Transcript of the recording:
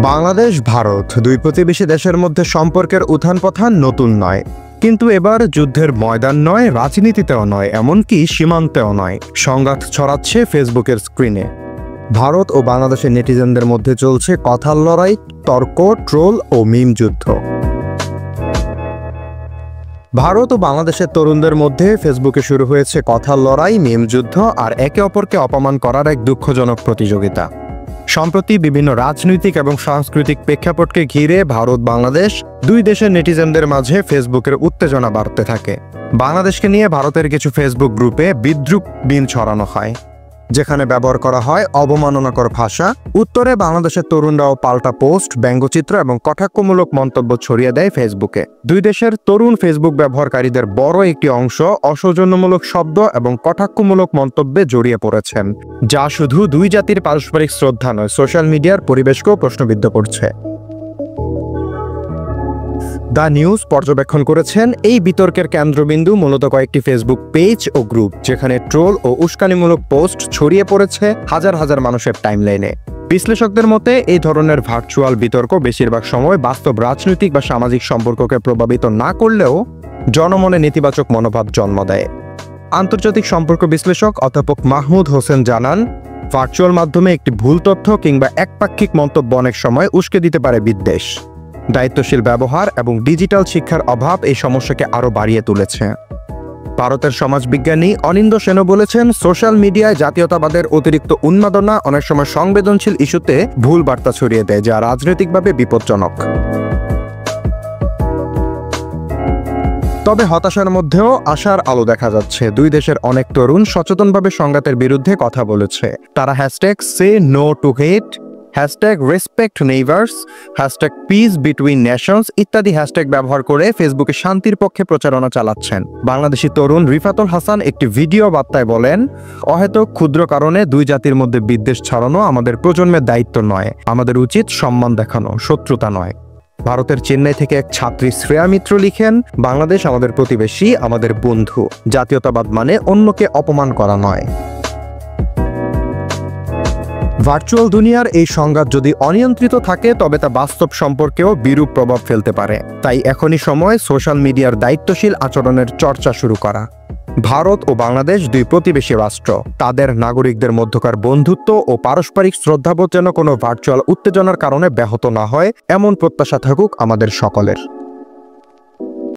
বাংলাদেশ ভারত দুই প্রতিবেশী দেশের মধ্যে সম্পর্কের উত্থান পতন নতুন নয়, কিন্তু এবার যুদ্ধের ময়দান নয়, রাজনীতিতেও নয়, এমনকি সীমান্তেও নয়। সংঘাত ছড়াচ্ছে ফেসবুকের স্ক্রিনে। ভারত ও বাংলাদেশের নেটিজেনদের মধ্যে চলছে কথার লড়াই, তর্ক, ট্রোল ও মিম যুদ্ধ। ভারত ও বাংলাদেশের তরুণদের মধ্যে ফেসবুকে শুরু হয়েছে কথার লড়াই, মিম যুদ্ধ আর একে অপরকে অপমান করার এক দুঃখজনক প্রতিযোগিতা। সম্প্রতি বিভিন্ন রাজনৈতিক এবং সাংস্কৃতিক প্রেক্ষাপটকে ঘিরে ভারত বাংলাদেশ দুই দেশের নেটিজেনদের মাঝে ফেসবুকের উত্তেজনা বাড়তে থাকে। বাংলাদেশকে নিয়ে ভারতের কিছু ফেসবুক গ্রুপে বিদ্রূপ বিন ছড়ানো হয়, যেখানে ব্যবহার করা হয় অবমাননাকর ভাষা। উত্তরে বাংলাদেশের তরুণরাও পাল্টা পোস্ট, ব্যঙ্গচিত্র এবং কটাক্ষমূলক মন্তব্য ছড়িয়ে দেয় ফেসবুকে। দুই দেশের তরুণ ফেসবুক ব্যবহারকারীদের বড় একটি অংশ অসৌজন্যমূলক শব্দ এবং কটাক্ষমূলক মন্তব্যে জড়িয়ে পড়েছেন, যা শুধু দুই জাতির পারস্পরিক শ্রদ্ধা নয়, সোশ্যাল মিডিয়ার পরিবেশকেও প্রশ্নবিদ্ধ করছে। দ্য নিউজ পর্যবেক্ষণ করেছেন, এই বিতর্কের কেন্দ্রবিন্দু মূলত কয়েকটি ফেসবুক পেজ ও গ্রুপ, যেখানে ট্রোল ও উস্কানিমূলক পোস্ট ছড়িয়ে পড়েছে হাজার হাজার মানুষের টাইমলাইনে। বিশ্লেষকদের মতে এই ধরনের ভার্চুয়াল বিতর্ক বেশিরভাগ সময় বাস্তব রাজনৈতিক বা সামাজিক সম্পর্ককে প্রভাবিত না করলেও জনমনে নেতিবাচক মনোভাব জন্ম দেয়। আন্তর্জাতিক সম্পর্ক বিশ্লেষক অধ্যাপক মাহমুদ হোসেন জানান, ভার্চুয়াল মাধ্যমে একটি ভুল তথ্য কিংবা একপাক্ষিক মন্তব্য অনেক সময় উস্কে দিতে পারে বিদ্বেষ। দায়িত্বশীল ব্যবহার এবং ডিজিটাল শিক্ষার অভাব এই সমস্যাকে আরও বাড়িয়ে তুলেছে। ভারতের সমাজবিজ্ঞানী অনিন্দ সেনও বলেছেন, সোশ্যাল মিডিয়ায় জাতীয়তাবাদের অতিরিক্ত উন্মাদনা অনেক সময় সংবেদনশীল ইস্যুতে ভুল বার্তা ছড়িয়ে দেয়, যা রাজনৈতিকভাবে বিপজ্জনক। তবে হতাশার মধ্যেও আশার আলো দেখা যাচ্ছে। দুই দেশের অনেক তরুণ সচেতনভাবে সংঘাতের বিরুদ্ধে কথা বলেছে। তারা #say no to hate, #respect neighbours, #peace between nations ইত্যাদি হ্যাশট্যাগ ব্যবহার করে ফেসবুকে শান্তির পক্ষে প্রচারণা চালাচ্ছেন। বাংলাদেশি তরুণ রিফাতুল হাসান একটি ভিডিও বার্তায় বলেন, অহেতুক ক্ষুদ্র কারণে দুই জাতির মধ্যে বিদ্বেষ ছড়ানো আমাদের প্রজন্মের দায়িত্ব নয়, আমাদের উচিত সম্মান দেখানো, শত্রুতা নয়। ভারতের চেন্নাই থেকে এক ছাত্রী শ্রেয়া মিত্র লিখেন, বাংলাদেশ আমাদের প্রতিবেশী, আমাদের বন্ধু। জাতীয়তাবাদ মানে অন্যকে অপমান করা নয়। ভার্চুয়াল দুনিয়ার এই সংঘাত যদি অনিয়ন্ত্রিত থাকে তবে তা বাস্তব সম্পর্কেও বিরূপ প্রভাব ফেলতে পারে। তাই এখনই সময় সোশ্যাল মিডিয়ার দায়িত্বশীল আচরণের চর্চা শুরু করা। ভারত ও বাংলাদেশ দুই প্রতিবেশী রাষ্ট্র, তাদের নাগরিকদের মধ্যকার বন্ধুত্ব ও পারস্পরিক শ্রদ্ধাবোধ যেন কোনো ভার্চুয়াল উত্তেজনার কারণে ব্যাহত না হয়, এমন প্রত্যাশা থাকুক আমাদের সকলের।